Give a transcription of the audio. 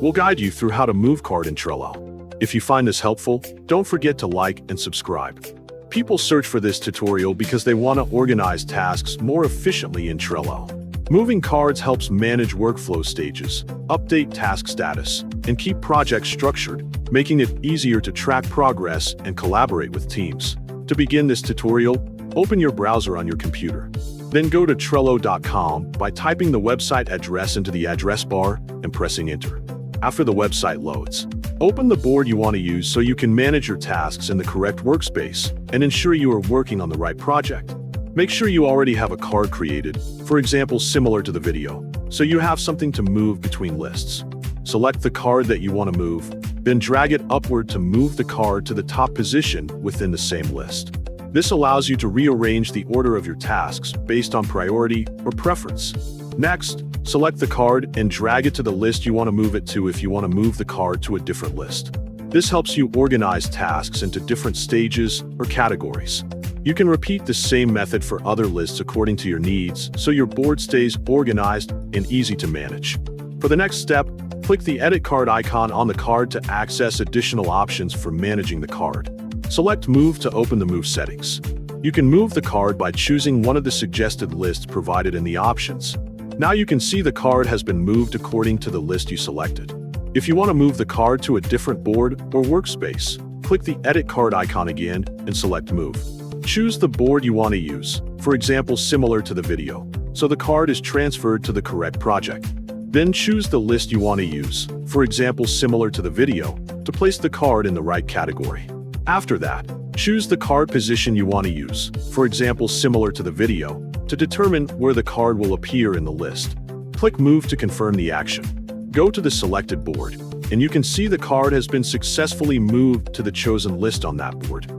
We'll guide you through how to move card in Trello. If you find this helpful, don't forget to like and subscribe. People search for this tutorial because they want to organize tasks more efficiently in Trello. Moving cards helps manage workflow stages, update task status, and keep projects structured, making it easier to track progress and collaborate with teams. To begin this tutorial, open your browser on your computer. Then go to Trello.com by typing the website address into the address bar and pressing enter. After the website loads, open the board you want to use so you can manage your tasks in the correct workspace and ensure you are working on the right project. Make sure you already have a card created, for example similar to the video, so you have something to move between lists. Select the card that you want to move, then drag it upward to move the card to the top position within the same list. This allows you to rearrange the order of your tasks based on priority or preference. Next, select the card and drag it to the list you want to move it to if you want to move the card to a different list. This helps you organize tasks into different stages or categories. You can repeat the same method for other lists according to your needs, so your board stays organized and easy to manage. For the next step, click the Edit Card icon on the card to access additional options for managing the card. Select Move to open the Move settings. You can move the card by choosing one of the suggested lists provided in the options. Now you can see the card has been moved according to the list you selected. If you want to move the card to a different board or workspace, click the Edit Card icon again and select Move. Choose the board you want to use, for example similar to the video, so the card is transferred to the correct project. Then choose the list you want to use, for example similar to the video, to place the card in the right category. After that, choose the card position you want to use, for example similar to the video, to determine where the card will appear in the list. Click Move to confirm the action. Go to the selected board, and you can see the card has been successfully moved to the chosen list on that board.